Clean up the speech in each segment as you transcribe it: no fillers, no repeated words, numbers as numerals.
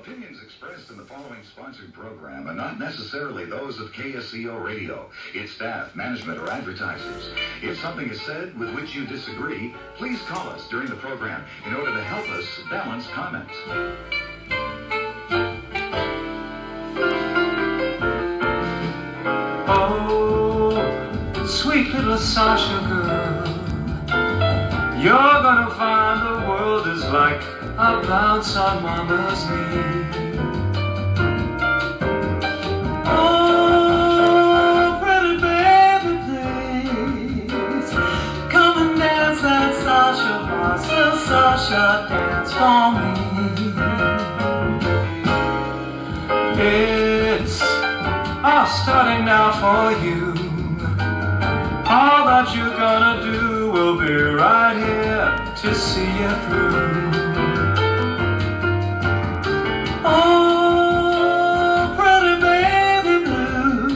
Opinions expressed in the following sponsored program are not necessarily those of KSCO Radio, its staff, management, or advertisers. If something is said with which you disagree, please call us during the program in order to help us balance comments. Oh, sweet little Sasha girl, you're gonna find the world is like a bounce on mama's knee. Oh, pretty baby, please come and dance that Sasha Bossa Sasha dance for me. It's all starting now for you. All that you're gonna do will be right here to see you through. Oh, pretty baby blue,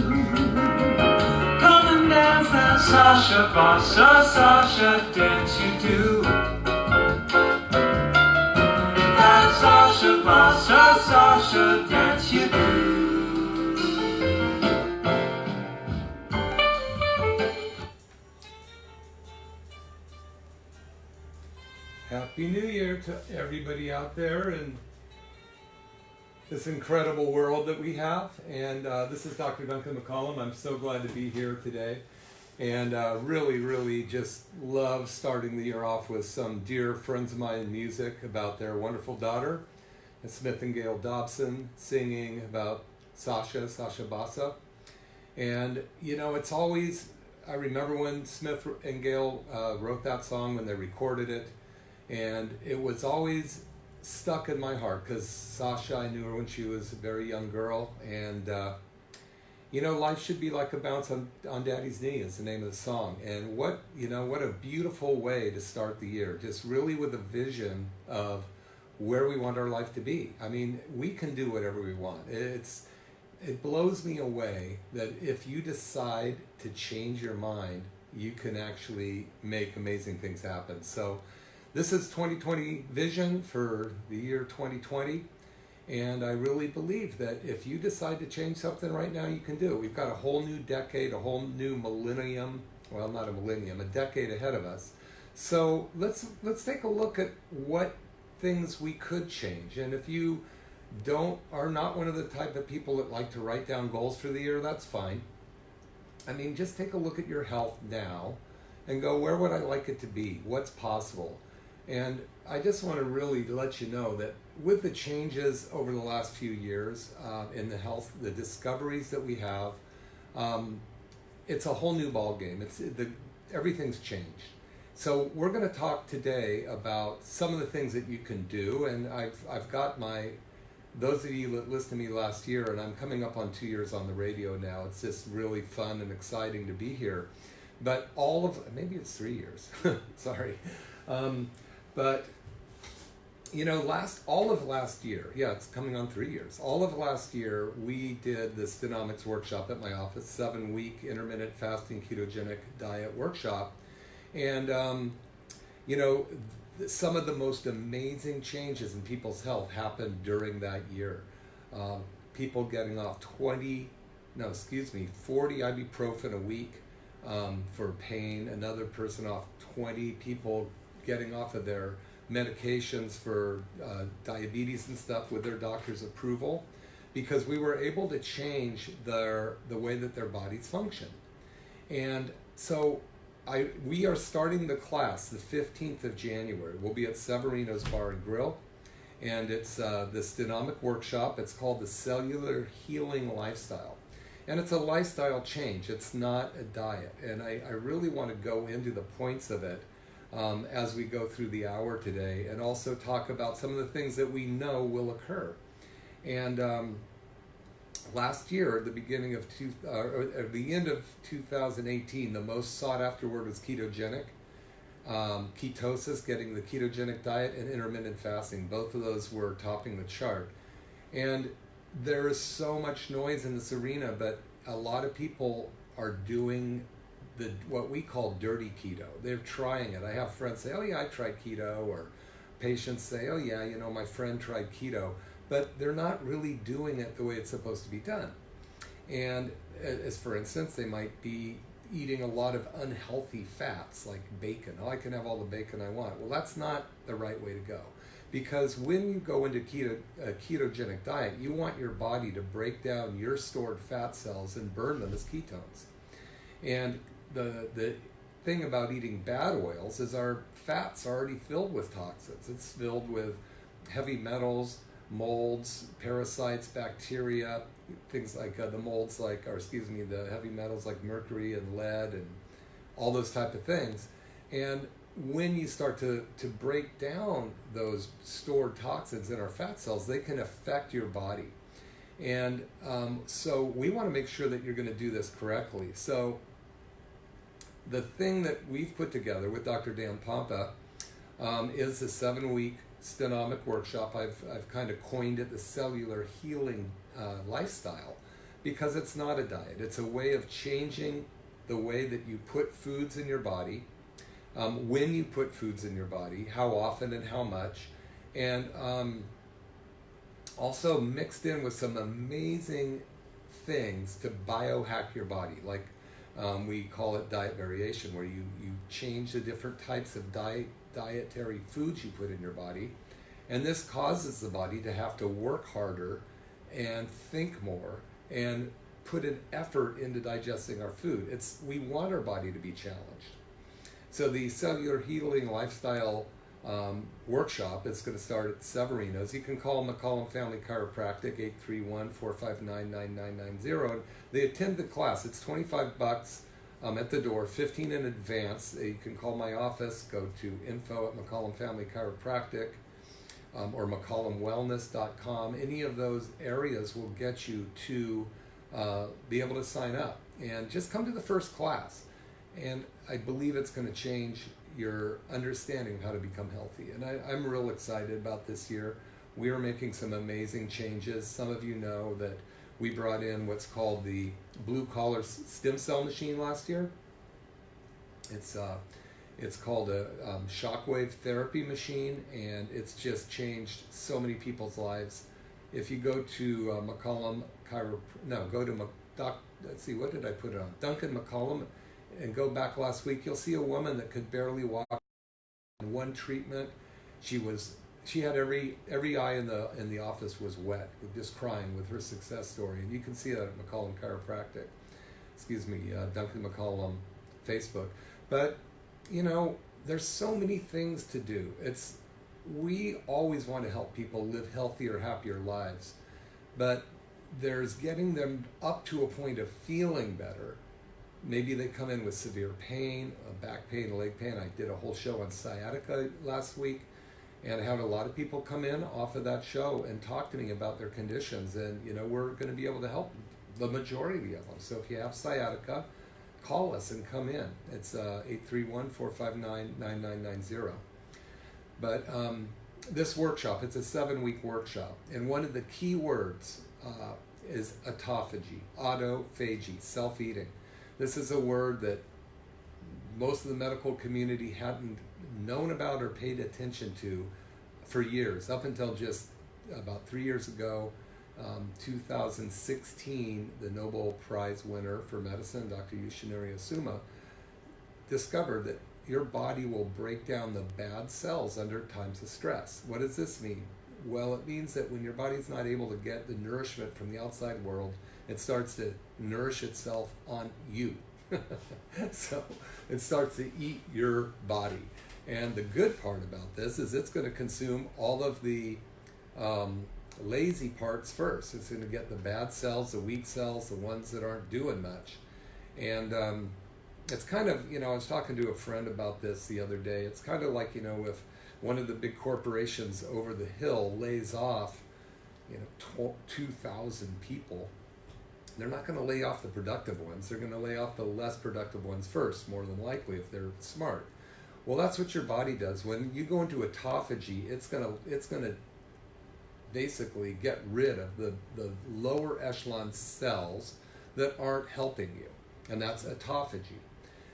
come and dance that Sasha Bossa Sasha dance you do. That Sasha Bossa Sasha dance you do. Happy New Year to everybody out there in this incredible world that we have. And this is Dr. Duncan McCollum. I'm so glad to be here today. And really just love starting the year off with some dear friends of mine in music about their wonderful daughter, Smith and Gail Dobson, singing about Sasha Bossa. And, you know, it's always, I remember when Smith and Gail wrote that song, when they recorded it. And it was always stuck in my heart because Sasha, I knew her when she was a very young girl. And, you know, life should be like a bounce on Daddy's knee is the name of the song. And what a beautiful way to start the year, just really with a vision of where we want our life to be. I mean, we can do whatever we want. It blows me away that if you decide to change your mind, you can actually make amazing things happen. So this is 2020 vision for the year 2020, and I really believe that if you decide to change something right now, you can do it. We've got a whole new decade, a whole new millennium, well, not a millennium, a decade ahead of us. So let's take a look at what things we could change. And if you are not one of the type of people that like to write down goals for the year, that's fine. I mean, just take a look at your health now and go, where would I like it to be? What's possible? And I just want to really let you know that with the changes over the last few years in the health, the discoveries that we have, it's a whole new ball game. Everything's changed. So we're going to talk today about some of the things that you can do. And I've got those of you that listened to me last year, and I'm coming up on 2 years on the radio now. It's just really fun and exciting to be here. But maybe it's 3 years. Sorry. But, you know, all of last year, yeah, it's coming on 3 years. All of last year, we did this Stenomics workshop at my office, 7-week intermittent fasting ketogenic diet workshop. And, you know, some of the most amazing changes in people's health happened during that year. People getting off 40 ibuprofen a week for pain, another person off 20, people getting off of their medications for diabetes and stuff with their doctor's approval, because we were able to change the way that their bodies function. And so we are starting the class the 15th of January. We'll be at Severino's Bar and Grill, and it's the Stenomic workshop. It's called the Cellular Healing Lifestyle. And it's a lifestyle change. It's not a diet. And I really want to go into the points of it as we go through the hour today, and also talk about some of the things that we know will occur. And last year, at the end of 2018, the most sought after word was ketogenic, ketosis, getting the ketogenic diet, and intermittent fasting. Both of those were topping the chart. And there is so much noise in this arena, but a lot of people are doing what we call dirty keto. They're trying it. I have friends say, oh yeah, I tried keto, or patients say, oh yeah, you know, my friend tried keto. but they're not really doing it the way it's supposed to be done. And as for instance, they might be eating a lot of unhealthy fats like bacon. Oh, I can have all the bacon I want. Well, that's not the right way to go. Because when you go into a ketogenic diet, you want your body to break down your stored fat cells and burn them as ketones. And the thing about eating bad oils is our fat's already filled with toxins. It's filled with heavy metals, molds, parasites, bacteria, things like the heavy metals like mercury and lead and all those type of things. And when you start to break down those stored toxins in our fat cells, they can affect your body. And so we want to make sure that you're going to do this correctly. So the thing that we've put together with Dr. Dan Pompa is a 7-week stenomic workshop. I've kind of coined it the cellular healing lifestyle, because it's not a diet. It's a way of changing the way that you put foods in your body, when you put foods in your body, how often and how much, and also mixed in with some amazing things to biohack your body. Like we call it diet variation, where you change the different types of dietary foods you put in your body, and this causes the body to have to work harder and think more and put an effort into digesting our food. We want our body to be challenged. So the Cellular Healing Lifestyle workshop is going to start at Severino's. You can call McCollum Family Chiropractic, 831-459-9990. And they attend the class. It's $25 at the door, 15 in advance. You can call my office, go to info@McCollum Family Chiropractic, or McCollumWellness.com. Any of those areas will get you to be able to sign up. And just come to the first class. And I believe it's going to change your understanding of how to become healthy. And I'm real excited about this year. We are making some amazing changes. Some of you know that we brought in what's called the blue collar stem cell machine last year. It's called a shockwave therapy machine, and it's just changed so many people's lives. If you go to what did I put it on? Duncan McCollum, and go back last week, you'll see a woman that could barely walk. In one treatment, she had every eye in the office was wet, just crying with her success story, and you can see that at McCollum Chiropractic. Duncan McCollum Facebook. But there's so many things to do. We always want to help people live healthier, happier lives, but there's getting them up to a point of feeling better. Maybe they come in with severe pain, back pain, leg pain. I did a whole show on sciatica last week, and I had a lot of people come in off of that show and talk to me about their conditions, and we're going to be able to help the majority of them. So if you have sciatica, call us and come in. It's 831-459-9990. But this workshop, it's a 7-week workshop, and one of the key words is autophagy, self-eating. This is a word that most of the medical community hadn't known about or paid attention to for years, up until just about 3 years ago. 2016, the Nobel Prize winner for medicine, Dr. Yoshinori Asuma, discovered that your body will break down the bad cells under times of stress. What does this mean? Well, it means that when your body's not able to get the nourishment from the outside world, it starts to nourish itself on you. So it starts to eat your body. And the good part about this is it's going to consume all of the lazy parts first. It's going to get the bad cells, the weak cells, the ones that aren't doing much. And it's kind of, I was talking to a friend about this the other day. It's kind of like, if one of the big corporations over the hill lays off, 2,000 people, they're not going to lay off the productive ones. They're going to lay off the less productive ones first, more than likely, if they're smart. Well, that's what your body does. When you go into autophagy, it's going to basically get rid of the lower echelon cells that aren't helping you, and that's autophagy.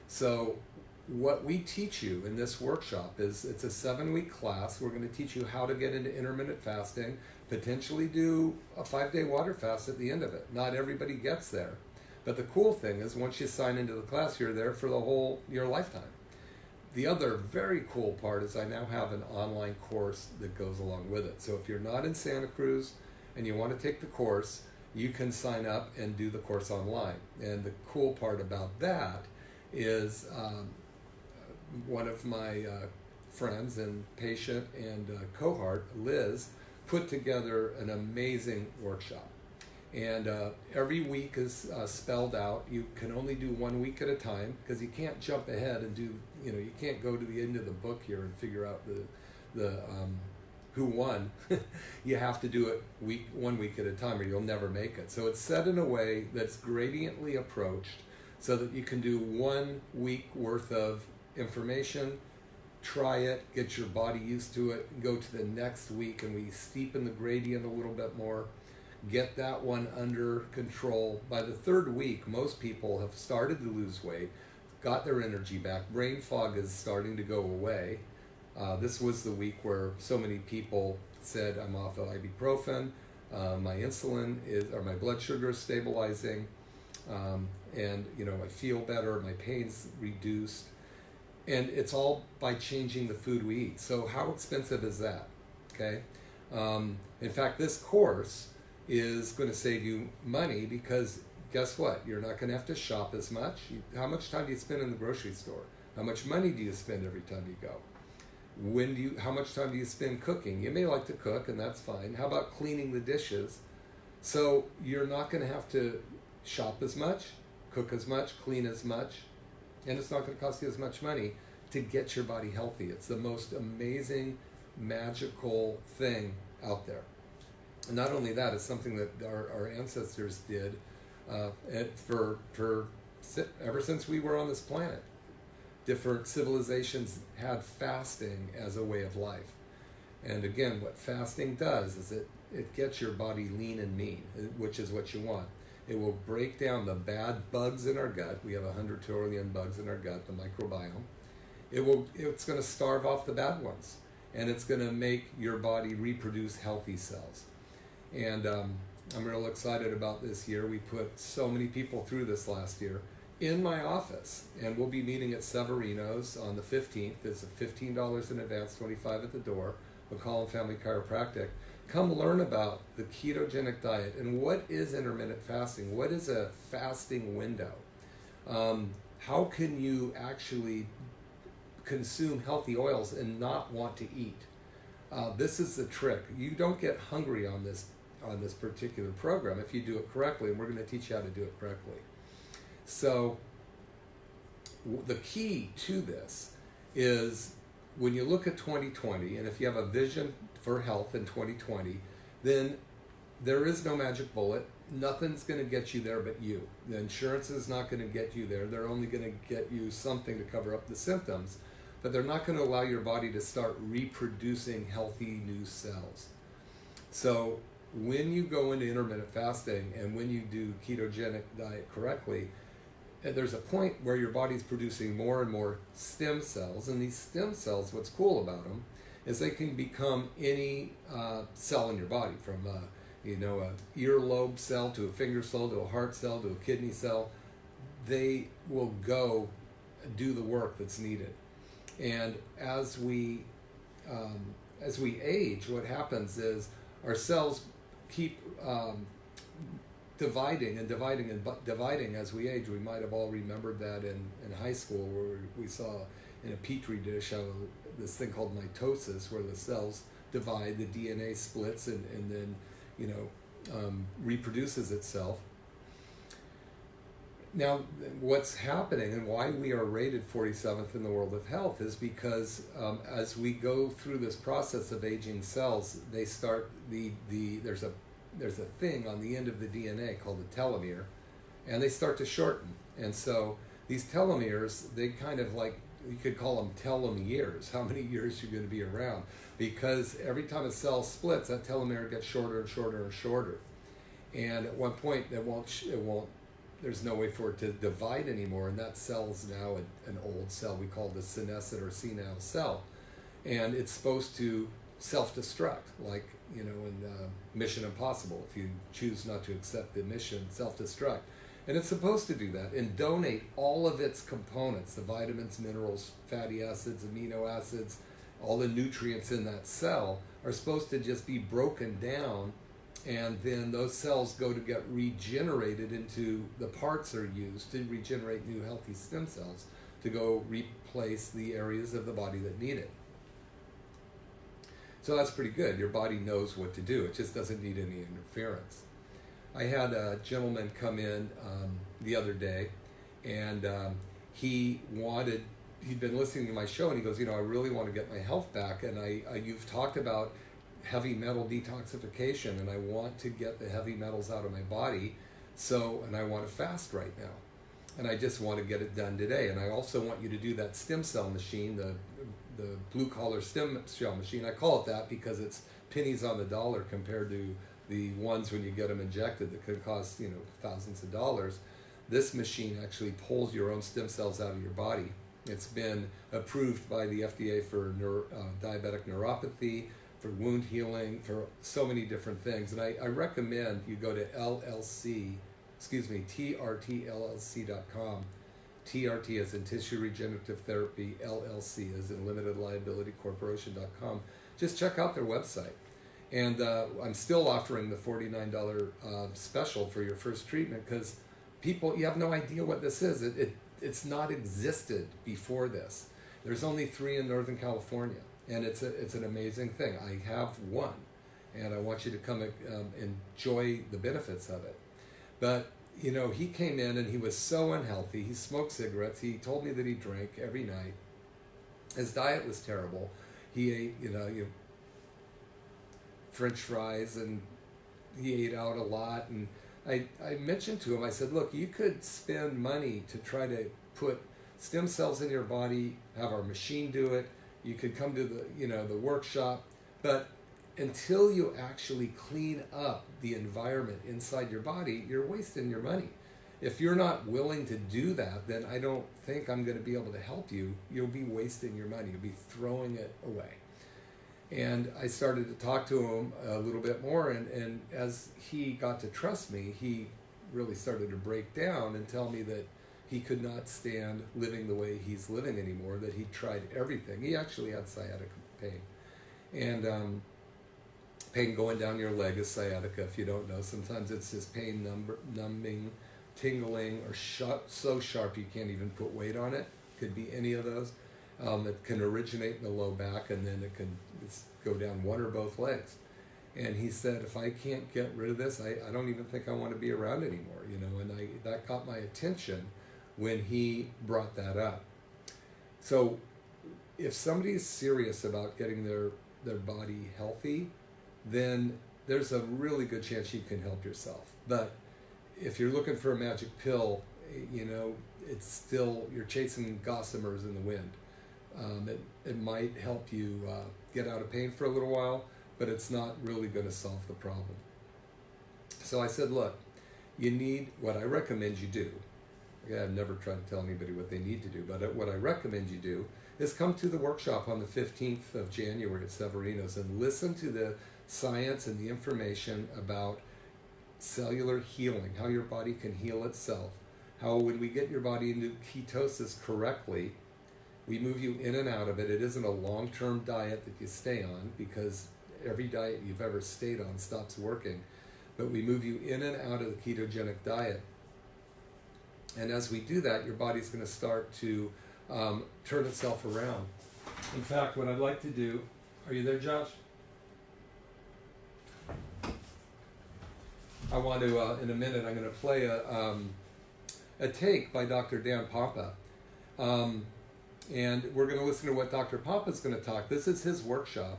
So what we teach you in this workshop is it's a 7-week class. We're going to teach you how to get into intermittent fasting, potentially do a 5-day water fast at the end of it. Not everybody gets there. But the cool thing is once you sign into the class, you're there for your lifetime. The other very cool part is I now have an online course that goes along with it. So if you're not in Santa Cruz and you want to take the course, you can sign up and do the course online. And the cool part about that is one of my friends and patient and cohort, Liz, put together an amazing workshop. And every week is spelled out. You can only do 1 week at a time because you can't jump ahead and do, you can't go to the end of the book here and figure out the who won. You have to do it 1 week at a time or you'll never make it. So it's set in a way that's gradiently approached so that you can do 1 week worth of information, try it, get your body used to it, go to the next week, and we steepen the gradient a little bit more, get that one under control. By the 3rd week, most people have started to lose weight, got their energy back, brain fog is starting to go away. This was the week where so many people said, I'm off of ibuprofen, my insulin or my blood sugar is stabilizing, and I feel better, my pain's reduced. And it's all by changing the food we eat. So how expensive is that? Okay. In fact, this course is going to save you money because guess what? You're not going to have to shop as much. How much time do you spend in the grocery store? How much money do you spend every time you go? How much time do you spend cooking? You may like to cook, and that's fine. How about cleaning the dishes? So you're not going to have to shop as much, cook as much, clean as much, and it's not going to cost you as much money to get your body healthy. It's the most amazing, magical thing out there. And not only that, it's something that our ancestors did ever since we were on this planet. Different civilizations had fasting as a way of life. And again, what fasting does is it gets your body lean and mean, which is what you want. It will break down the bad bugs in our gut. We have 100 trillion bugs in our gut, the microbiome. It's going to starve off the bad ones, and it's going to make your body reproduce healthy cells. And I'm real excited about this year. We put so many people through this last year in my office, and we'll be meeting at Severino's on the 15th. It's $15 in advance, $25 at the door. McCollum Family Chiropractic. Come learn about the ketogenic diet and what is intermittent fasting. What is a fasting window? How can you actually consume healthy oils and not want to eat? This is the trick. You don't get hungry on this particular program if you do it correctly, and we're going to teach you how to do it correctly. So the key to this is when you look at 2020, and if you have a vision for health in 2020, then there is no magic bullet. Nothing's going to get you there but you. The insurance is not going to get you there. They're only going to get you something to cover up the symptoms, but they're not going to allow your body to start reproducing healthy new cells. So when you go into intermittent fasting and when you do ketogenic diet correctly, there's a point where your body's producing more and more stem cells, and these stem cells, what's cool about them is they can become any cell in your body, from a earlobe cell to a finger cell to a heart cell to a kidney cell. They will go do the work that's needed. And as we age, what happens is our cells keep dividing as we age. We might have all remembered that in high school, where we saw in a petri dish how this thing called mitosis, where the cells divide, the DNA splits, and then reproduces itself. Now, what's happening and why we are rated 47th in the world of health is because as we go through this process of aging cells, they start there's a thing on the end of the DNA called the telomere, and they start to shorten. And so these telomeres, they kind of like, you could call them telom years, how many years you're going to be around, because every time a cell splits, that telomere gets shorter and shorter and shorter. And at one point, it won't there's no way for it to divide anymore, and that cell's now an old cell. We call the senescent or senile cell, and it's supposed to self-destruct, like, you know, in Mission Impossible. If you choose not to accept the mission, self-destruct. And it's supposed to do that and donate all of its components, the vitamins, minerals, fatty acids, amino acids, all the nutrients in that cell are supposed to just be broken down, and then those cells go to get regenerated into, the parts are used to regenerate new healthy stem cells to go replace the areas of the body that need it. So that's pretty good. Your body knows what to do. It just doesn't need any interference. I had a gentleman come in the other day, and he'd been listening to my show, and he goes, you know, I really want to get my health back, and you've talked about heavy metal detoxification, and I want to get the heavy metals out of my body, and I want to fast right now, and I just want to get it done today, and I also want you to do that stem cell machine, the blue collar stem cell machine. I call it that because it's pennies on the dollar compared to the ones when you get them injected that could cost, you know, thousands of dollars. This machine actually pulls your own stem cells out of your body. It's been approved by the FDA for diabetic neuropathy, for wound healing, for so many different things. And I recommend you go to TRTLLC.com. TRT as in Tissue Regenerative Therapy, LLC as in Limited Liability Corporation.com. Just check out their website. And I'm still offering the $49 special for your first treatment, because people, you have no idea what this is. It's not existed before this. There's only 3 in Northern California, and it's an amazing thing. I have one, and I want you to come enjoy the benefits of it. But you know, he came in and he was so unhealthy. He smoked cigarettes. He told me that he drank every night. His diet was terrible. He ate, French fries, and he ate out a lot. And I mentioned to him, I said, look, you could spend money to try to put stem cells in your body, have our machine do it. You could come to the workshop, but until you actually clean up the environment inside your body, you're wasting your money. If you're not willing to do that, then I don't think I'm going to be able to help you. You'll be wasting your money. You'll be throwing it away. And I started to talk to him a little bit more, and as he got to trust me, he really started to break down and tell me that he could not stand living the way he's living anymore, that he tried everything. He actually had sciatica pain. And pain going down your leg is sciatica, if you don't know. Sometimes it's just pain, numbing, tingling, or so sharp you can't even put weight on it. Could be any of those. It can originate in the low back, and then it can go down one or both legs. And he said, if I can't get rid of this, I don't even think I want to be around anymore, and that got my attention when he brought that up. So if somebody's serious about getting their body healthy, then there's a really good chance you can help yourself. But if you're looking for a magic pill, it's still, you're chasing gossamers in the wind. It might help you get out of pain for a little while, but it's not really going to solve the problem. So I said, look, you need, what I recommend you do, I've never tried to tell anybody what they need to do, but what I recommend you do is come to the workshop on the 15th of January at Severino's and listen to the science and the information about cellular healing, how your body can heal itself, how when we get your body into ketosis correctly, we move you in and out of it. It isn't a long-term diet that you stay on, because every diet you've ever stayed on stops working, but we move you in and out of the ketogenic diet. And as we do that, your body's going to start to turn itself around. In fact, what I'd like to do, are you there, Josh? I want to, in a minute, I'm going to play a take by Dr. Dan Pompa. And we're going to listen to what Dr. Pompa is going to talk. This is his workshop.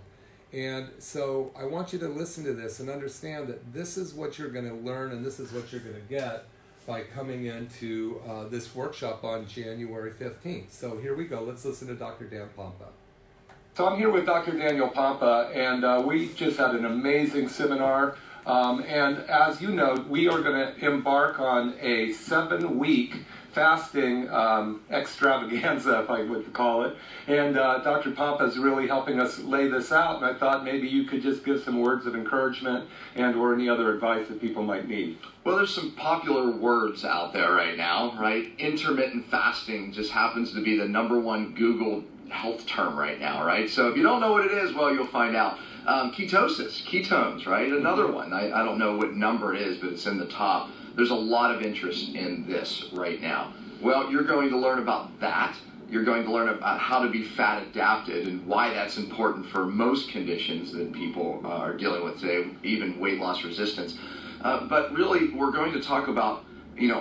And so I want you to listen to this and understand that this is what you're going to learn, and this is what you're going to get by coming into this workshop on January 15th. So here we go. Let's listen to Dr. Dan Pompa. So I'm here with Dr. Daniel Pompa, and we just had an amazing seminar And as you know, we are going to embark on a 7-week fasting extravaganza, if I would call it. And Dr. Pompa is really helping us lay this out. And I thought maybe you could just give some words of encouragement and or any other advice that people might need. Well, there's some popular words out there right now, right? Intermittent fasting just happens to be the #1 Google health term right now, right? So if you don't know what it is, well, you'll find out. Ketosis, ketones, right? Another one. I don't know what number it is, but it's in the top. There's a lot of interest in this right now. Well, you're going to learn about that. You're going to learn about how to be fat adapted and why that's important for most conditions that people are dealing with today, even weight loss resistance. But really, we're going to talk about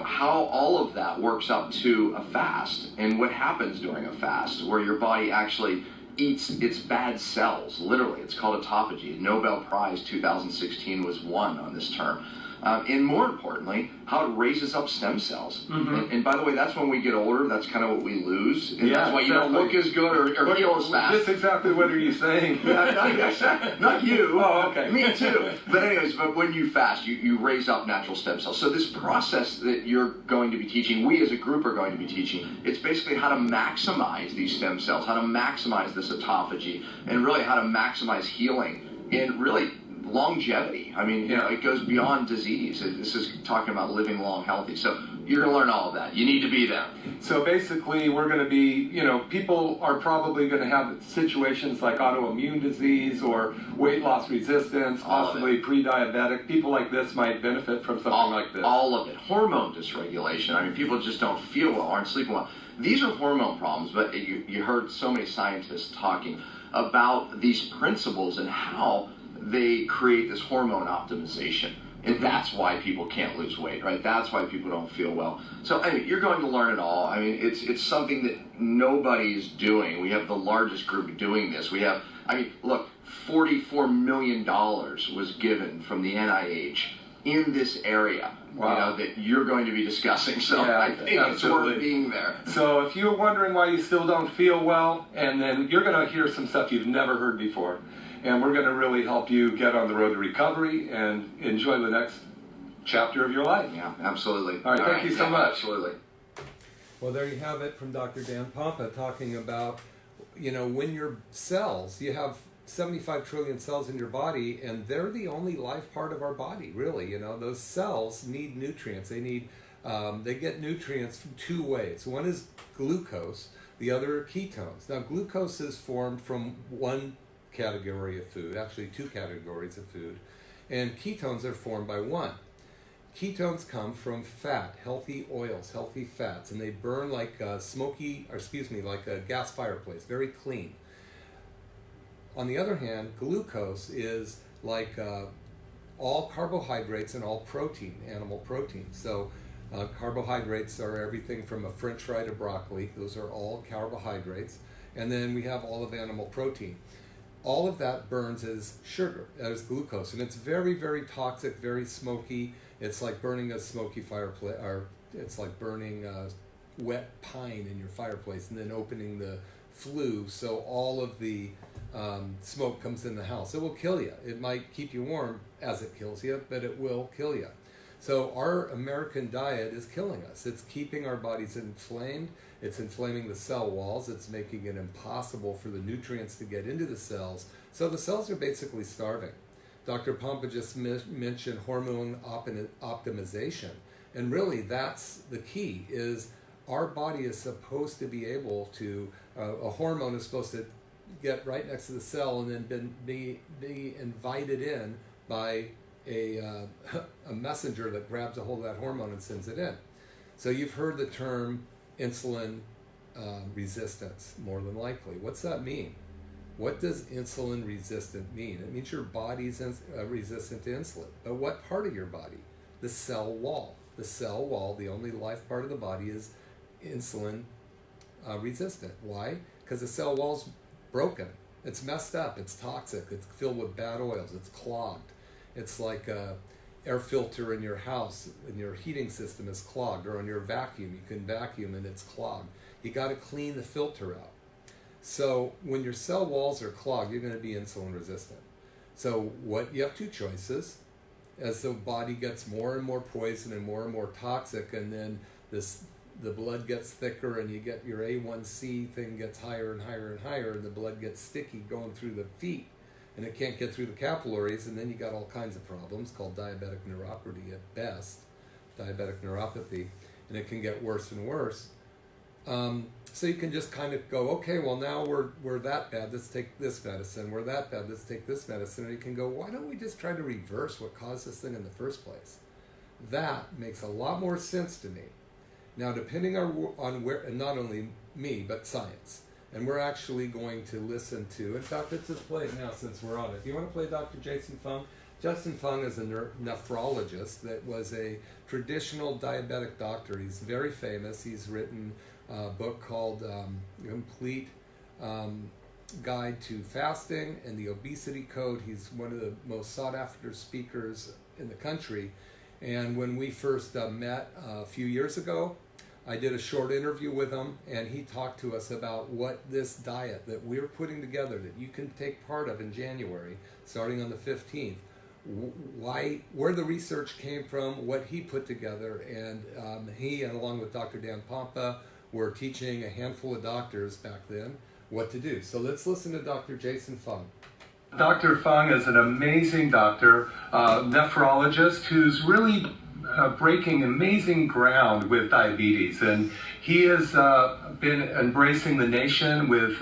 how all of that works up to a fast and what happens during a fast, where your body actually eats its bad cells, literally. It's called autophagy. Nobel Prize 2016 was won on this term. And more importantly, how it raises up stem cells. And by the way, that's when we get older, that's kind of what we lose. And that's why you don't look as good or feel as fast. Just exactly what are you saying? Not you. Oh, okay. Me too. But anyways, but when you fast, you raise up natural stem cells. So this process that you're going to be teaching, we as a group are going to be teaching, it's basically how to maximize these stem cells, how to maximize this autophagy, and really how to maximize healing and really longevity. I mean, it goes beyond disease. This is talking about living long, healthy. So you're going to learn all of that. You need to be there. So basically, we're going to be, people are probably going to have situations like autoimmune disease or weight loss resistance, possibly pre-diabetic. People like this might benefit from something like this. All of it. Hormone dysregulation. I mean, people just don't feel well, aren't sleeping well. These are hormone problems, but you heard so many scientists talking about these principles and how they create this hormone optimization. And that's why people can't lose weight, right? That's why people don't feel well. So anyway, you're going to learn it all. I mean, it's something that nobody's doing. We have the largest group doing this. We have, look, $44 million was given from the NIH in this area. Wow. That you're going to be discussing. So I think it's worth being there. So if you're wondering why you still don't feel well, and then you're going to hear some stuff you've never heard before. And we're going to really help you get on the road to recovery and enjoy the next chapter of your life. Yeah, absolutely. All right, thank you so much. Absolutely. Well, there you have it from Dr. Dan Pompa talking about, when your cells, you have 75 trillion cells in your body, and they're the only life part of our body, really. Those cells need nutrients. They get nutrients from 2 ways. One is glucose, the other are ketones. Now, glucose is formed from one category of food, actually 2 categories of food, and ketones are formed by 1. Ketones come from fat, healthy oils, healthy fats, and they burn like a like a gas fireplace, very clean. On the other hand, glucose is like all carbohydrates and all protein, animal protein. So carbohydrates are everything from a French fry to broccoli. Those are all carbohydrates. And then we have all of animal protein. All of that burns as sugar, as glucose, and it's very, very toxic, very smoky. It's like burning a smoky fireplace, or it's like burning wet pine in your fireplace and then opening the flue so all of the smoke comes in the house. It will kill you. It might keep you warm as it kills you, but it will kill you. So our American diet is killing us. It's keeping our bodies inflamed. It's inflaming the cell walls. It's making it impossible for the nutrients to get into the cells. So the cells are basically starving. Dr. Pompa just mentioned hormone optimization. And really that's the key, is our body is supposed to be able to, a hormone is supposed to get right next to the cell and then be invited in by a messenger that grabs a hold of that hormone and sends it in. So you've heard the term insulin resistance, more than likely. What's that mean? What does insulin resistant mean? It means your body's resistant to insulin. But what part of your body? The cell wall. The cell wall, the only life part of the body, is insulin resistant. Why? Because the cell wall's broken. It's messed up. It's toxic. It's filled with bad oils. It's clogged. It's like a air filter in your house, and your heating system is clogged, or on your vacuum. You can vacuum and it's clogged. You got to clean the filter out. So when your cell walls are clogged, you're going to be insulin resistant. So you have two choices. as the body gets more and more poison and more toxic, and then the blood gets thicker, and you get your A1C thing gets higher and higher and higher, and the blood gets sticky going through the feet, and it can't get through the capillaries, and then you got all kinds of problems called diabetic neuropathy at best, diabetic neuropathy, and it can get worse and worse. So you can just kind of go, okay, well now we're that bad, let's take this medicine. We're that bad, let's take this medicine. And you can go, why don't we just try to reverse what caused this thing in the first place? That makes a lot more sense to me. Now, depending on where, and not only me, but science. And we're actually going to listen to, in fact, let's just play it now since we're on it. Do you want to play Dr. Jason Fung? Jason Fung is a nephrologist that was a traditional diabetic doctor. He's very famous. He's written a book called Complete Guide to Fasting and the Obesity Code. He's one of the most sought-after speakers in the country. And when we first met a few years ago, I did a short interview with him, and he talked to us about what this diet that we're putting together that you can take part of in January, starting on the 15th, where the research came from, what he put together, and he, and along with Dr. Dan Pompa, were teaching a handful of doctors back then what to do. So let's listen to Dr. Jason Fung. Dr. Fung is an amazing doctor, nephrologist who's really breaking amazing ground with diabetes, and he has been embracing the nation with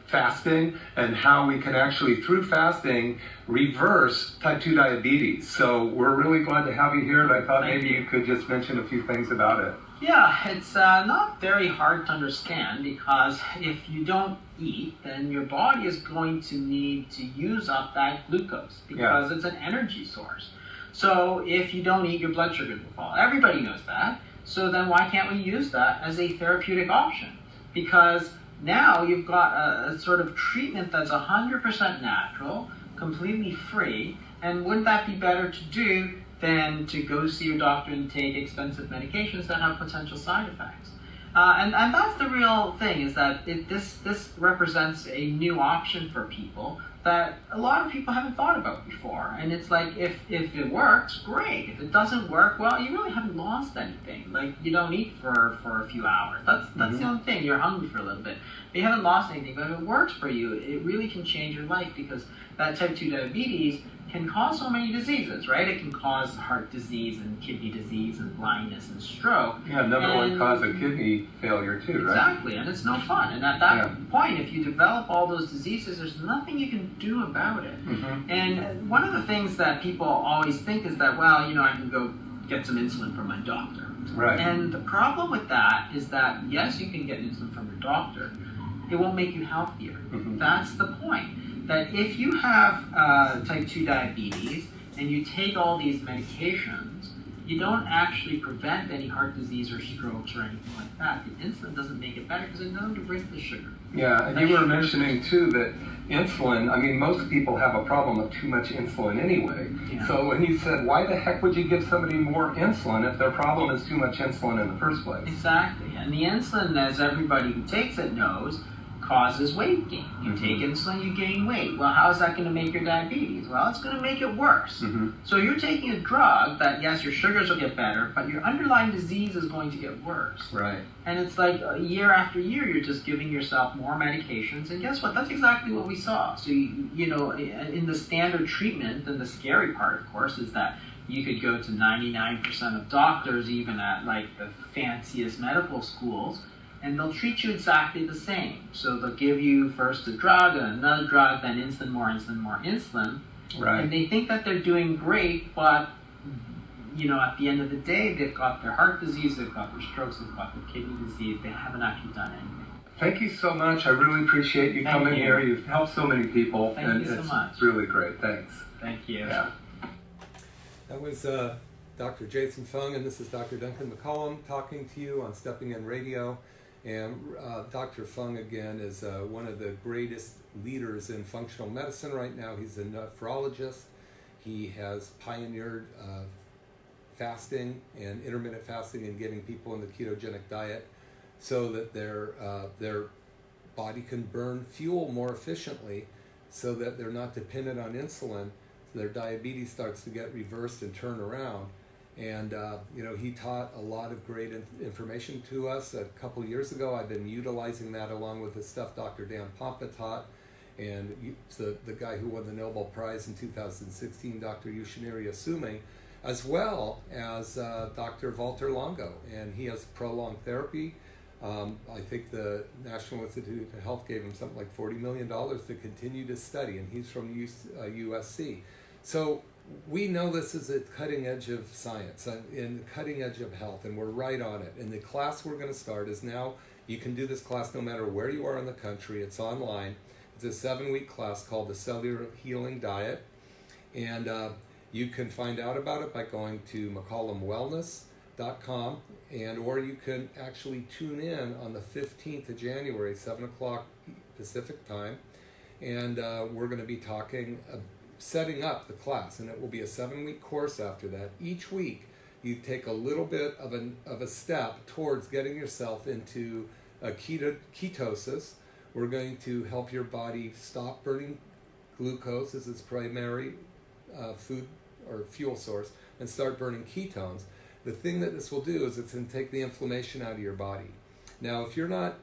fasting and how we can actually, through fasting, reverse type 2 diabetes. So we're really glad to have you here, and I thought maybe you could just mention a few things about it. Yeah, it's not very hard to understand, because if you don't eat, then your body is going to need to use up that glucose, because it's an energy source. So if you don't eat, your blood sugar will fall. Everybody knows that. So then why can't we use that as a therapeutic option? Because now you've got a sort of treatment that's 100% natural, completely free, and wouldn't that be better to do than to go see your doctor and take expensive medications that have potential side effects? And that's the real thing, is that this represents a new option for people that a lot of people haven't thought about before. And it's like, if it works, great. If it doesn't work, well, you really haven't lost anything. Like, you don't eat for a few hours. That's the only thing. You're hungry for a little bit. But you haven't lost anything. But if it works for you, it really can change your life, because that type 2 diabetes can cause so many diseases, right? It can cause heart disease and kidney disease and blindness and stroke. Yeah, number one cause of kidney failure too, right? Exactly, and it's no fun. And at that point, if you develop all those diseases, there's nothing you can do about it. And one of the things that people always think is that, well, I can go get some insulin from my doctor. Right. And the problem with that is that, yes, you can get insulin from your doctor. It won't make you healthier. That's the point. That if you have type 2 diabetes and you take all these medications, you don't actually prevent any heart disease or strokes or anything like that. The insulin doesn't make it better, because it doesn't break the sugar. Yeah, and you were mentioning too that insulin, I mean, most people have a problem with too much insulin anyway. Yeah. So when you said, why the heck would you give somebody more insulin if their problem is too much insulin in the first place? Exactly, and the insulin, as everybody who takes it knows, causes weight gain. You take insulin, you gain weight. Well, how is that going to make your diabetes? Well, it's going to make it worse. So you're taking a drug that, yes, your sugars will get better, but your underlying disease is going to get worse. Right. And it's like year after year, you're just giving yourself more medications. And guess what? That's exactly what we saw. So, in the standard treatment, and the scary part, of course, is that you could go to 99% of doctors, even at like the fanciest medical schools, and they'll treat you exactly the same. So they'll give you first a drug, and another drug, then insulin, more insulin, more insulin. Right. And they think that they're doing great, but at the end of the day, they've got their heart disease, they've got their strokes, they've got their kidney disease. They haven't actually done anything. Thank you so much. I really appreciate you coming here. You've helped so many people. Thank you so much. It's really great. Thanks. Thank you. Yeah. That was Dr. Jason Fung, and this is Dr. Duncan McCollum talking to you on Stepping In Radio. And Dr. Fung, again, is one of the greatest leaders in functional medicine right now. He's a nephrologist. He has pioneered fasting and intermittent fasting and getting people in the ketogenic diet so that their body can burn fuel more efficiently, so that they're not dependent on insulin, their diabetes starts to get reversed and turn around. And he taught a lot of great information to us a couple years ago. I've been utilizing that along with the stuff Dr. Dan Pompa taught, and the guy who won the Nobel Prize in 2016, Dr. Yoshinari Asume, as well as Dr. Walter Longo, and he has prolonged therapy. I think the National Institute of Health gave him something like $40 million to continue to study, and he's from USC. So we know this is a cutting edge of science and cutting edge of health, and we're right on it. And the class we're going to start is now, you can do this class no matter where you are in the country. It's online. It's a 7-week class called the Cellular Healing Diet. And you can find out about it by going to McCollumWellness.com, or you can actually tune in on the 15th of January, 7 o'clock Pacific time. And we're going to be setting up the class, and it will be a 7-week course after that. Each week you take a little bit of a step towards getting yourself into ketosis. We're going to help your body stop burning glucose as its primary food or fuel source and start burning ketones. The thing that this will do is it's going to take the inflammation out of your body. Now, if you're not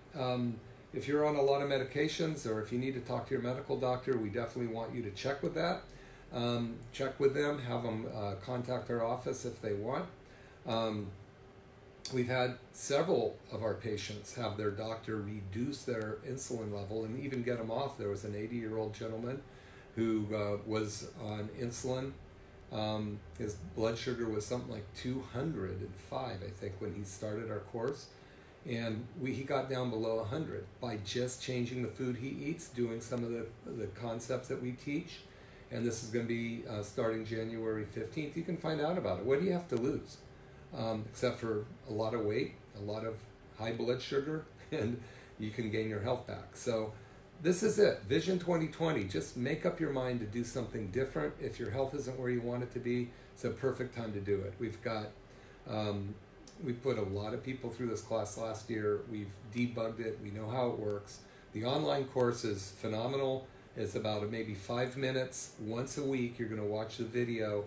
if you're on a lot of medications, or if you need to talk to your medical doctor, we definitely want you to check with that. Check with them, have them contact our office if they want. We've had several of our patients have their doctor reduce their insulin level and even get them off. There was an 80-year-old gentleman who was on insulin. His blood sugar was something like 205, I think, when he started our course. And he got down below 100 by just changing the food he eats, doing some of the concepts that we teach. And this is going to be starting January 15th. You can find out about it. What do you have to lose? Except for a lot of weight, a lot of high blood sugar, and you can gain your health back. So this is it. Vision 2020. Just make up your mind to do something different. If your health isn't where you want it to be, it's a perfect time to do it. We've got... we put a lot of people through this class last year. We've debugged it. We know how it works. The online course is phenomenal. It's about maybe 5 minutes once a week. You're going to watch the video,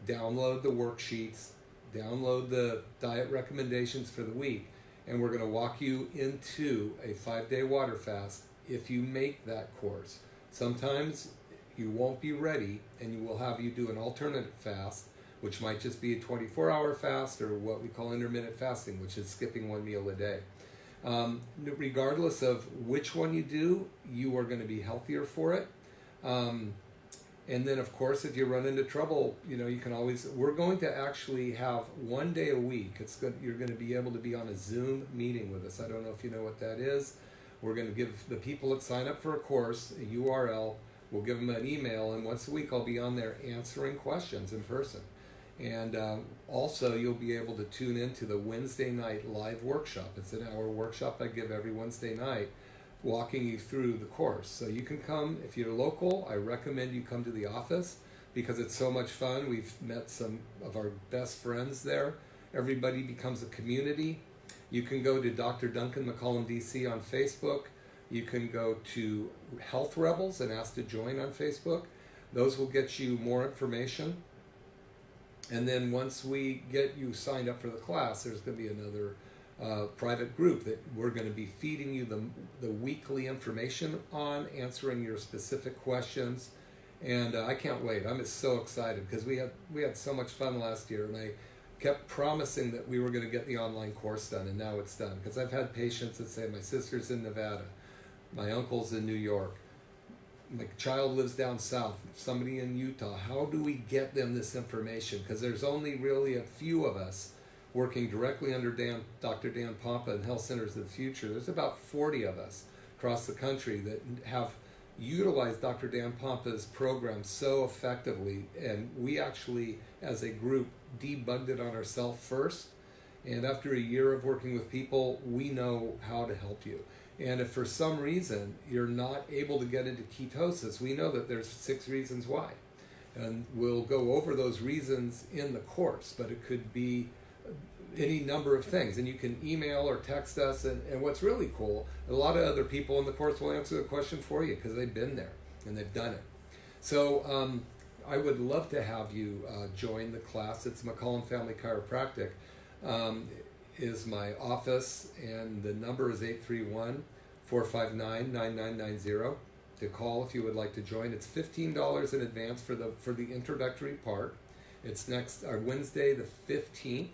download the worksheets, download the diet recommendations for the week, and we're going to walk you into a 5-day water fast if you make that course. Sometimes you won't be ready, and you will have you do an alternate fast, which might just be a 24-hour fast, or what we call intermittent fasting, which is skipping one meal a day. Regardless of which one you do, you are going to be healthier for it. And then, of course, if you run into trouble, you can always... We're going to actually have 1 day a week. You're going to be able to be on a Zoom meeting with us. I don't know if you know what that is. We're going to give the people that sign up for a course a URL. We'll give them an email, and once a week I'll be on there answering questions in person. And also, you'll be able to tune into the Wednesday night live workshop. It's an hour workshop I give every Wednesday night, walking you through the course. So you can come, if you're local, I recommend you come to the office because it's so much fun. We've met some of our best friends there. Everybody becomes a community. You can go to Dr. Duncan McCollum DC on Facebook. You can go to Health Rebels and ask to join on Facebook. Those will get you more information. And then once we get you signed up for the class, there's going to be another private group that we're going to be feeding you the weekly information on, answering your specific questions. And I can't wait. I'm just so excited because we had so much fun last year, and I kept promising that we were going to get the online course done, and now it's done. Because I've had patients that say, my sister's in Nevada, my uncle's in New York, my child lives down south, somebody in Utah. How do we get them this information? Because there's only really a few of us working directly under Dr. Dan Pompa and Health Centers of the Future. There's about 40 of us across the country that have utilized Dr. Dan Pompa's program so effectively, and we actually, as a group, debugged it on ourselves first. And after a year of working with people, we know how to help you. And if for some reason you're not able to get into ketosis, we know that there's 6 reasons why. And we'll go over those reasons in the course, but it could be any number of things. And you can email or text us. And what's really cool, a lot of other people in the course will answer the question for you because they've been there and they've done it. So I would love to have you join the class. It's McCollum Family Chiropractic is my office, and the number is 831-459-9990 to call if you would like to join. It's $15 in advance for the introductory part. It's next Wednesday the 15th,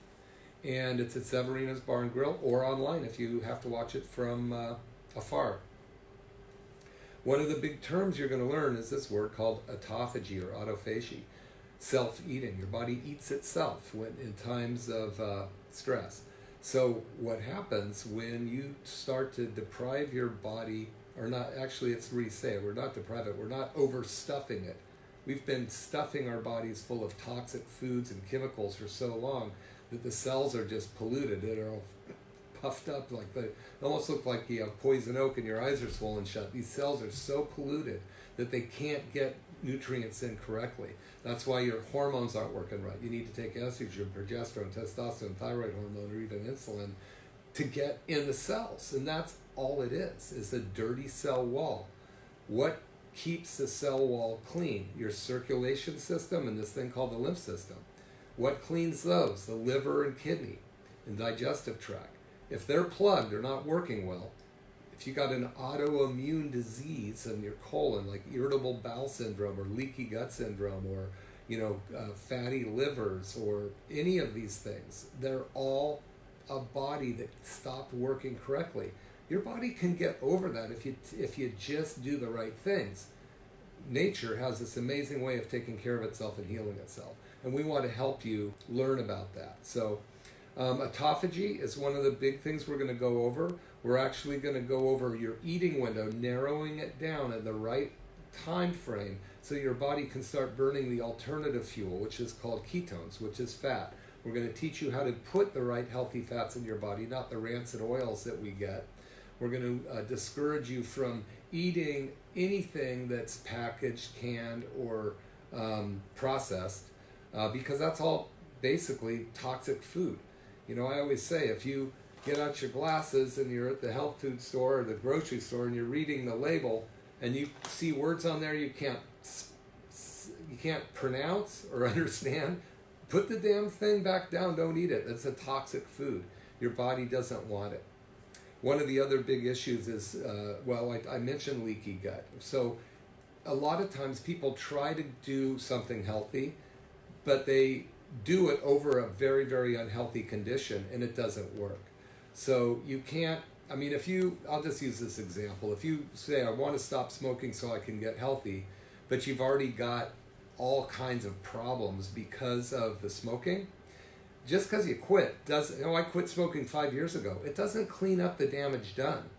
and it's at Severina's Bar and Grill, or online if you have to watch it from afar. One of the big terms you're going to learn is this word called autophagy or autophagy, self-eating. Your body eats itself in times of stress. So what happens when you start to deprive your body, or not, actually it's re-say, we're not deprive it, we're not overstuffing it. We've been stuffing our bodies full of toxic foods and chemicals for so long that the cells are just polluted. They're all puffed up, like they almost look like you have poison oak and your eyes are swollen shut. These cells are so polluted that they can't get nutrients in correctly. That's why your hormones aren't working right. You need to take estrogen, progesterone, testosterone, thyroid hormone, or even insulin to get in the cells. And that's all it is a dirty cell wall. What keeps the cell wall clean? Your circulation system and this thing called the lymph system. What cleans those? The liver and kidney and digestive tract. If they're plugged or not working well, if you got an autoimmune disease in your colon, like irritable bowel syndrome or leaky gut syndrome, or fatty livers, or any of these things, they're all a body that stopped working correctly. Your body can get over that if you just do the right things. Nature has this amazing way of taking care of itself and healing itself, and we want to help you learn about that. So autophagy is one of the big things we're going to go over. We're actually going to go over your eating window, narrowing it down in the right time frame so your body can start burning the alternative fuel, which is called ketones, which is fat. We're going to teach you how to put the right healthy fats in your body, not the rancid oils that we get. We're going to discourage you from eating anything that's packaged, canned, or processed, because that's all basically toxic food. I always say, if you get out your glasses and you're at the health food store or the grocery store and you're reading the label and you see words on there you can't pronounce or understand, put the damn thing back down. Don't eat it. It's a toxic food. Your body doesn't want it. One of the other big issues is, I mentioned leaky gut. So a lot of times people try to do something healthy, but they do it over a very, very unhealthy condition, and it doesn't work. So you can't, I'll just use this example. If you say, I want to stop smoking so I can get healthy, but you've already got all kinds of problems because of the smoking, just because you quit I quit smoking 5 years ago. It doesn't clean up the damage done.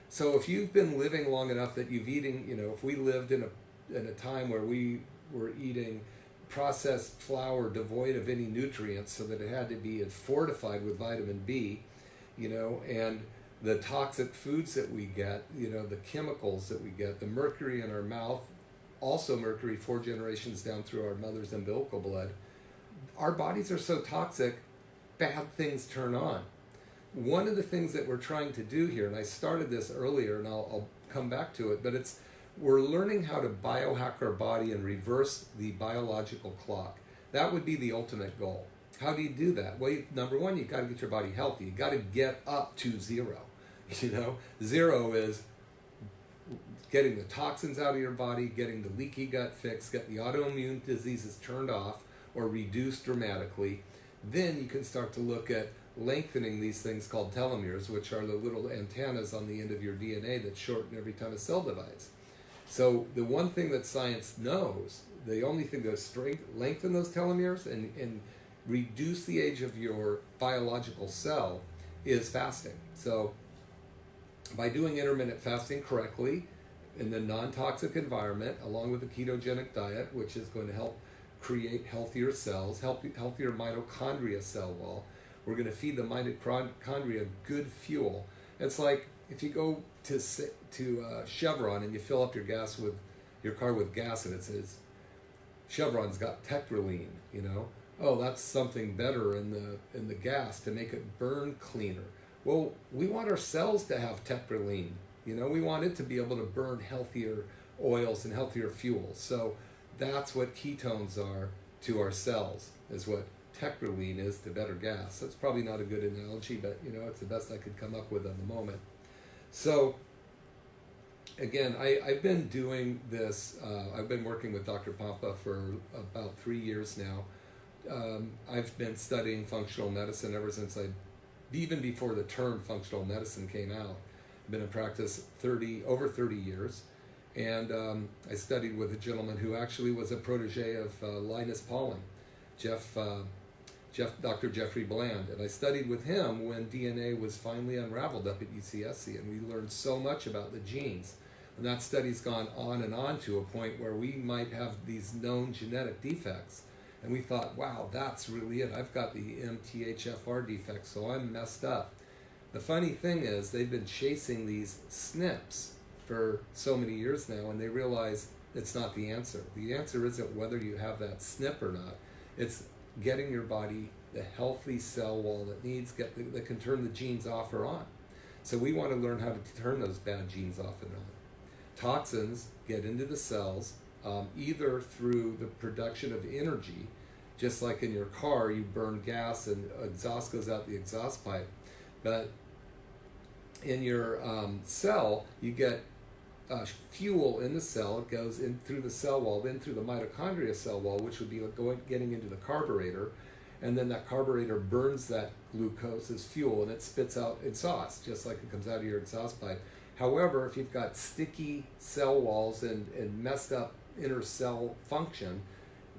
So if you've been living long enough that you've eating, if we lived in a time where we were eating processed flour devoid of any nutrients so that it had to be fortified with vitamin B, and the toxic foods that we get, the chemicals that we get, the mercury in our mouth, also mercury 4 generations down through our mother's umbilical blood. Our bodies are so toxic, bad things turn on. One of the things that we're trying to do here, and I started this earlier and I'll come back to it, but we're learning how to biohack our body and reverse the biological clock. That would be the ultimate goal. How do you do that? Well, number one, you've got to get your body healthy. You've got to get up to zero. Zero is getting the toxins out of your body, getting the leaky gut fixed, get the autoimmune diseases turned off or reduced dramatically. Then you can start to look at lengthening these things called telomeres, which are the little antennas on the end of your DNA that shorten every time a cell divides. So the one thing that science knows, the only thing that's lengthen those telomeres and reduce the age of your biological cell is fasting. So by doing intermittent fasting correctly in the non-toxic environment, along with a ketogenic diet, which is going to help create healthier cells, healthier mitochondria cell wall, we're going to feed the mitochondria good fuel. It's like if you go to Chevron and you fill up your car with gas and it says Chevron's got tetraline, oh, that's something better in the gas to make it burn cleaner. Well, we want our cells to have tetraline. We want it to be able to burn healthier oils and healthier fuels. So that's what ketones are to our cells, is what tecroline is to better gas. That's probably not a good analogy, but it's the best I could come up with at the moment. So again, I've been doing this, I've been working with Dr. Pompa for about 3 years now. I've been studying functional medicine ever since even before the term functional medicine came out. I've been in practice over 30 years. And I studied with a gentleman who actually was a protege of Linus Pauling, Dr. Jeffrey Bland. And I studied with him when DNA was finally unraveled up at UCSC, and we learned so much about the genes. And that study's gone on and on to a point where we might have these known genetic defects. And we thought, wow, that's really it. I've got the MTHFR defect, so I'm messed up. The funny thing is, they've been chasing these SNPs for so many years now, and they realize it's not the answer. The answer isn't whether you have that SNP or not. It's getting your body the healthy cell wall that that can turn the genes off or on. So we want to learn how to turn those bad genes off and on. Toxins get into the cells either through the production of energy, just like in your car, you burn gas and exhaust goes out the exhaust pipe. But in your cell, you get fuel in the cell. It goes in through the cell wall, then through the mitochondria cell wall, which would be getting into the carburetor, and then that carburetor burns that glucose as fuel, and it spits out exhaust, just like it comes out of your exhaust pipe. However, if you've got sticky cell walls and messed up inner cell function,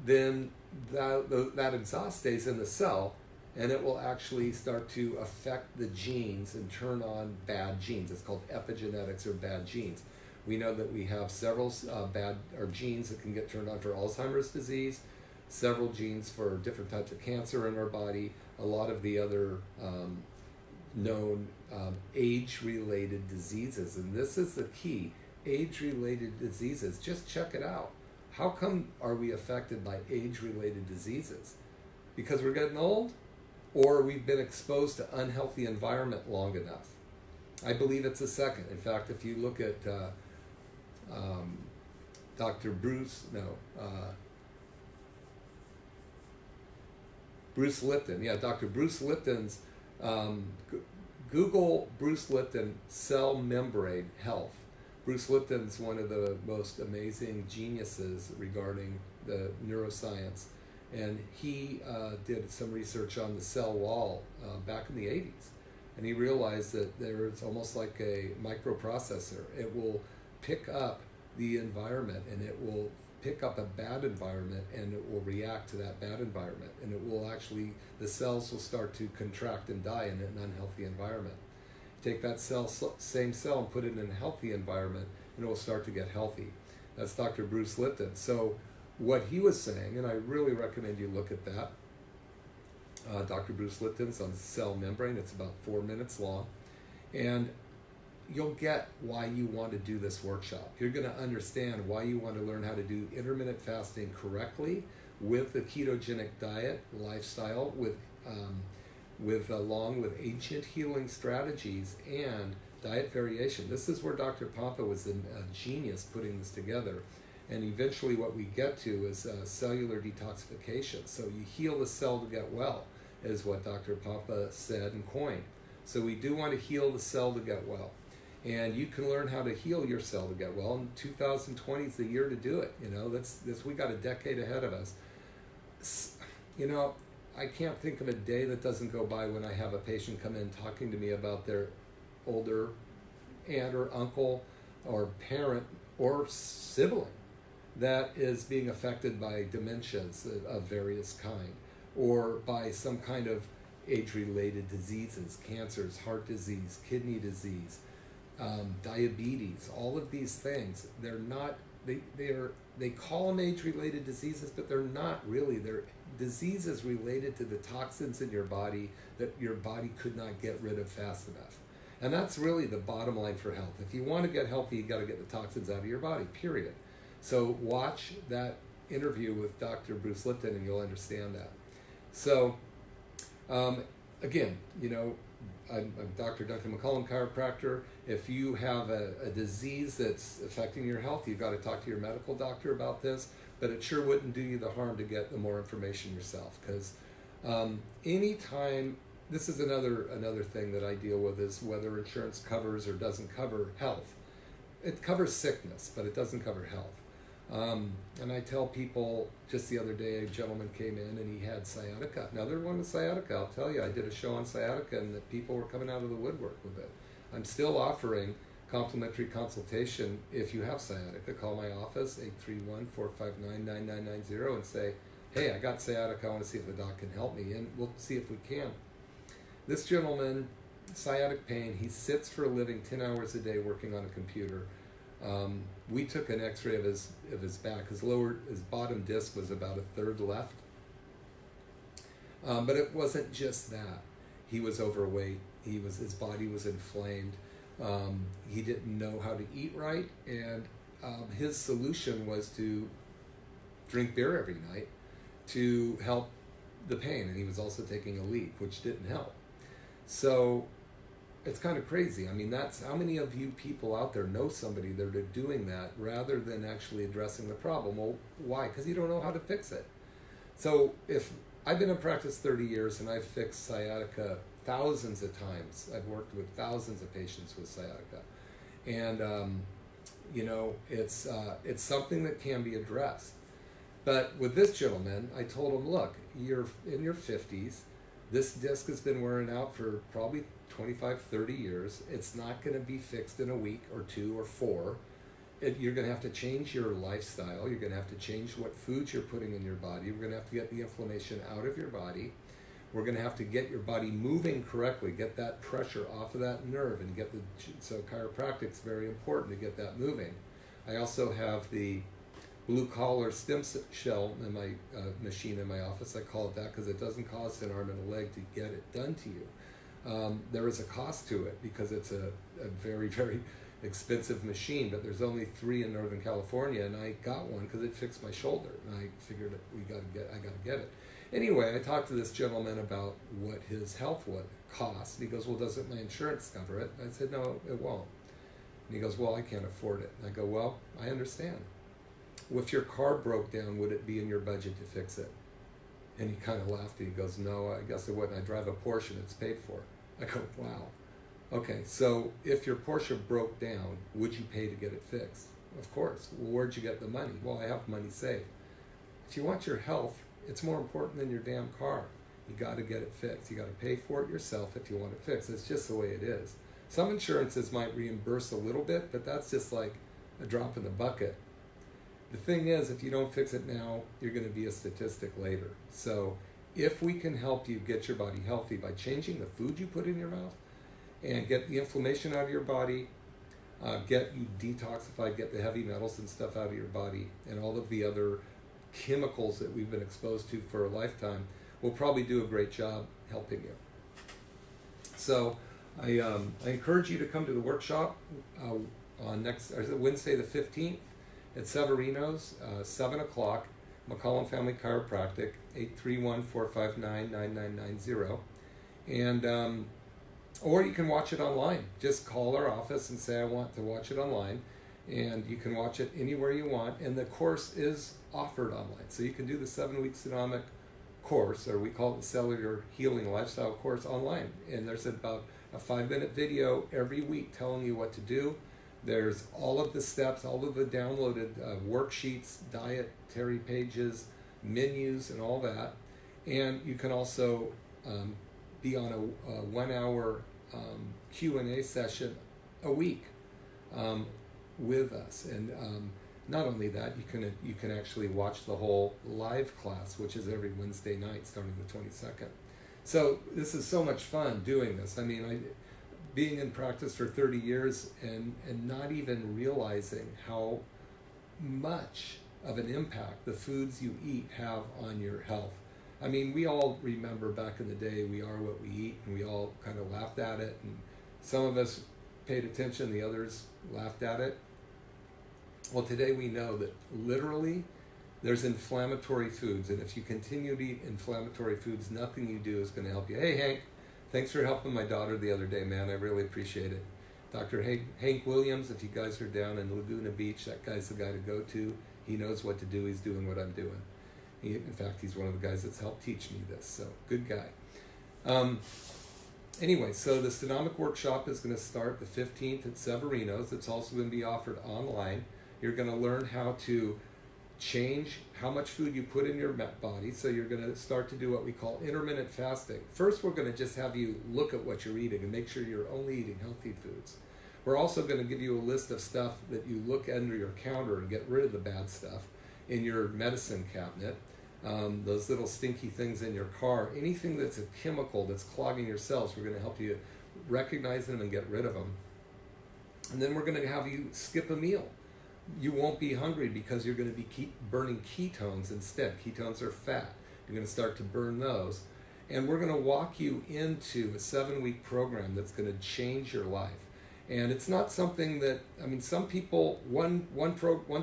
then that exhaust stays in the cell, and it will actually start to affect the genes and turn on bad genes. It's called epigenetics, or bad genes. We know that we have several genes that can get turned on for Alzheimer's disease, several genes for different types of cancer in our body, a lot of the other known age-related diseases. And this is the key, age-related diseases. Just check it out. How come are we affected by age-related diseases? Because we're getting old? Or we've been exposed to unhealthy environment long enough? I believe it's a second. In fact, if you look at Dr. Bruce Lipton. Yeah, Dr. Bruce Lipton's, Google Bruce Lipton cell membrane health. Bruce Lipton's one of the most amazing geniuses regarding the neuroscience. And he did some research on the cell wall back in the 80s. And he realized that there's almost like a microprocessor. It will pick up the environment, and it will pick up a bad environment, and it will react to that bad environment. And it will actually, the cells will start to contract and die in an unhealthy environment. Take that same cell and put it in a healthy environment, and it will start to get healthy. That's Dr. Bruce Lipton. So what he was saying, and I really recommend you look at that, Dr. Bruce Lipton's on cell membrane. It's about 4 minutes long, and you'll get why you want to do this workshop. You're going to understand why you want to learn how to do intermittent fasting correctly with the ketogenic diet lifestyle, along with ancient healing strategies and diet variation. This is where Dr. Pompa was a genius putting this together. And eventually what we get to is cellular detoxification. So you heal the cell to get well, is what Dr. Pompa said and coined. So we do want to heal the cell to get well. And you can learn how to heal your cell to get well. And 2020 is the year to do it. We got a decade ahead of us. I can't think of a day that doesn't go by when I have a patient come in talking to me about their older aunt or uncle or parent or sibling that is being affected by dementias of various kind, or by some kind of age-related diseases, cancers, heart disease, kidney disease, diabetes. All of these things, they call them age-related diseases, but they're not really. They're diseases related to the toxins in your body that your body could not get rid of fast enough. And that's really the bottom line for health. If you want to get healthy, you got to get the toxins out of your body, period. So watch that interview with Dr. Bruce Lipton and you'll understand that. So again, I'm Dr. Duncan McCollum, chiropractor. If you have a disease that's affecting your health, you've got to talk to your medical doctor about this. but it sure wouldn't do you the harm to get the more information yourself, because anytime, this is another thing that I deal with, is whether insurance covers or doesn't cover health. It covers sickness, but it doesn't cover health. And I tell people, just the other day, a gentleman came in and he had sciatica. Another one with sciatica. I'll tell you, I did a show on sciatica and the people were coming out of the woodwork with it. I'm still offering complimentary consultation. If you have sciatica, call my office, 831-459-9990, and say, hey, I got sciatica, I want to see if the doc can help me, and we'll see if we can. This gentleman, sciatic pain, he sits for a living 10 hours a day working on a computer. We took an x-ray of his back. His bottom disc was about a third left. But it wasn't just that. He was overweight. His body was inflamed. He didn't know how to eat right, and his solution was to drink beer every night to help the pain, and he was also taking a leaf, which didn't help. So it's kind of crazy. I mean, that's how many of you people out there know somebody that are doing that rather than actually addressing the problem. Well, why? Because you don't know how to fix it. So if I've been in practice 30 years and I've fixed sciatica thousands of times. I've worked with thousands of patients with sciatica, and it's something that can be addressed. But with this gentleman, I told him, look, you're in your 50s. This disc has been wearing out for probably 25, 30 years. It's not going to be fixed in a week or 2 or 4. You're going to have to change your lifestyle. You're going to have to change what foods you're putting in your body. We're going to have to get the inflammation out of your body. We're going to have to get your body moving correctly, get that pressure off of that nerve, and so chiropractic's very important to get that moving. I also have the blue collar stem cell in my machine in my office. I call it that because it doesn't cost an arm and a leg to get it done to you. There is a cost to it because it's a very, very expensive machine, but there's only 3 in Northern California, and I got one because it fixed my shoulder, and I figured I got to get it. Anyway, I talked to this gentleman about what his health would cost, and he goes, well, doesn't my insurance cover it? I said, no, it won't. And he goes, well, I can't afford it. And I go, well, I understand. Well, if your car broke down, would it be in your budget to fix it? And he kind of laughed, and he goes, no, I guess it wouldn't. I drive a Porsche, and it's paid for. I go, wow. Okay, so if your Porsche broke down, would you pay to get it fixed? Of course. Well, where'd you get the money? Well, I have money saved. If you want your health, it's more important than your damn car. You got to get it fixed. You got to pay for it yourself if you want it fixed. It's just the way it is. Some insurances might reimburse a little bit, but that's just like a drop in the bucket. The thing is, if you don't fix it now, you're going to be a statistic later. So if we can help you get your body healthy by changing the food you put in your mouth and get the inflammation out of your body, get you detoxified, get the heavy metals and stuff out of your body, and all of the other chemicals that we've been exposed to for a lifetime, will probably do a great job helping you. So I encourage you to come to the workshop on Wednesday the 15th at Severino's, 7 o'clock, McCollum Family Chiropractic, 831-459-9990. And or you can watch it online. Just call our office and say, I want to watch it online. And you can watch it anywhere you want. And the course is offered online. So you can do the 7-week Sonomic course, or we call it the Cellular Healing Lifestyle course, online. And there's about a 5-minute video every week telling you what to do. There's all of the steps, all of the downloaded worksheets, dietary pages, menus, and all that. And you can also be on a 1-hour Q&A session a week with us. And not only that, you can actually watch the whole live class, which is every Wednesday night starting the 22nd. So this is so much fun doing this. I mean, being in practice for 30 years and not even realizing how much of an impact the foods you eat have on your health. I mean, we all remember back in the day, we are what we eat, and we all kind of laughed at it, and some of us paid attention, the others laughed at it. Well, today we know that literally there's inflammatory foods, and if you continue to eat inflammatory foods, nothing you do is going to help you. Hey, Hank, thanks for helping my daughter the other day, man. I really appreciate it. Dr. Hank Williams, if you guys are down in Laguna Beach, that guy's the guy to go to. He knows what to do. He's doing what I'm doing. In fact, he's one of the guys that's helped teach me this, so good guy. Anyway, so the Stonomic Workshop is going to start the 15th at Severino's. It's also going to be offered online. You're going to learn how to change how much food you put in your body. So you're going to start to do what we call intermittent fasting. First, we're going to just have you look at what you're eating and make sure you're only eating healthy foods. We're also going to give you a list of stuff that you look under your counter and get rid of the bad stuff in your medicine cabinet. Those little stinky things in your car, anything that's a chemical that's clogging your cells, we're going to help you recognize them and get rid of them. And then we're going to have you skip a meal. You won't be hungry because you're going to be burning ketones instead. Ketones are fat. You're going to start to burn those. And we're going to walk you into a 7-week program that's going to change your life. And it's not something that, I mean, some people, one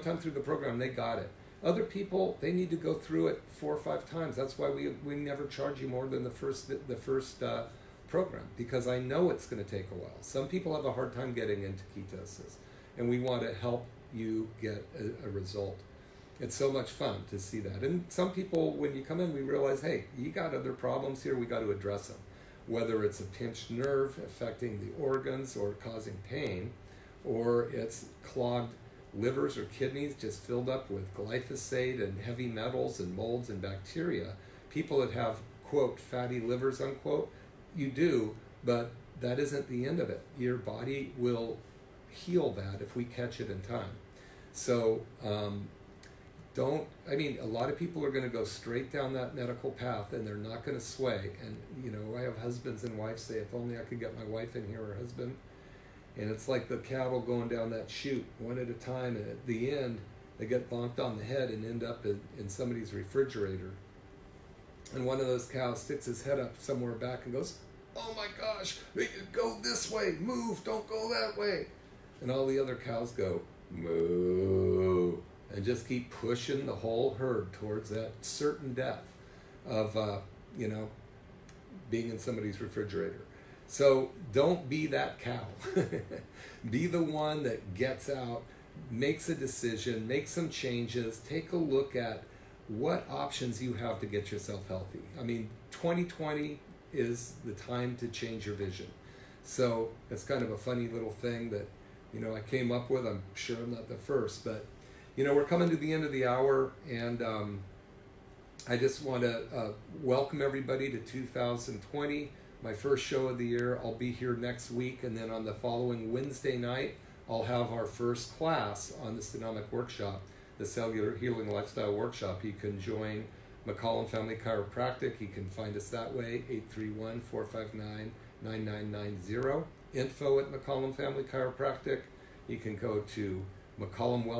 time through the program, they got it. Other people, they need to go through it 4 or 5 times. That's why we never charge you more than the first program, because I know it's going to take a while. Some people have a hard time getting into ketosis, and we want to help you get a result. It's so much fun to see that. And some people, when you come in, we realize, hey, you got other problems here, we got to address them. Whether it's a pinched nerve affecting the organs or causing pain, or it's clogged livers or kidneys just filled up with glyphosate and heavy metals and molds and bacteria. People that have, quote, fatty livers, unquote, you do, but that isn't the end of it. Your body will heal that if we catch it in time. So a lot of people are going to go straight down that medical path and they're not going to sway. And, you know, I have husbands and wives say, if only I could get my wife in here or husband. And it's like the cattle going down that chute one at a time, and at the end, they get bonked on the head and end up in somebody's refrigerator. And one of those cows sticks his head up somewhere back and goes, oh my gosh, go this way, move, don't go that way. And all the other cows go, moo, and just keep pushing the whole herd towards that certain death of, being in somebody's refrigerator. So don't be that cow. Be the one that gets out, makes a decision, makes some changes, take a look at what options you have to get yourself healthy. I mean, 2020 is the time to change your vision. So it's kind of a funny little thing that, I came up with. I'm sure I'm not the first, but, we're coming to the end of the hour, and I just want to welcome everybody to 2020. My first show of the year. I'll be here next week, and then on the following Wednesday night, I'll have our first class on the Stonomic Workshop, the Cellular Healing Lifestyle Workshop. You can join McCollum Family Chiropractic. You can find us that way, 831-459-9990. Info at McCollum Family Chiropractic. You can go to McCollum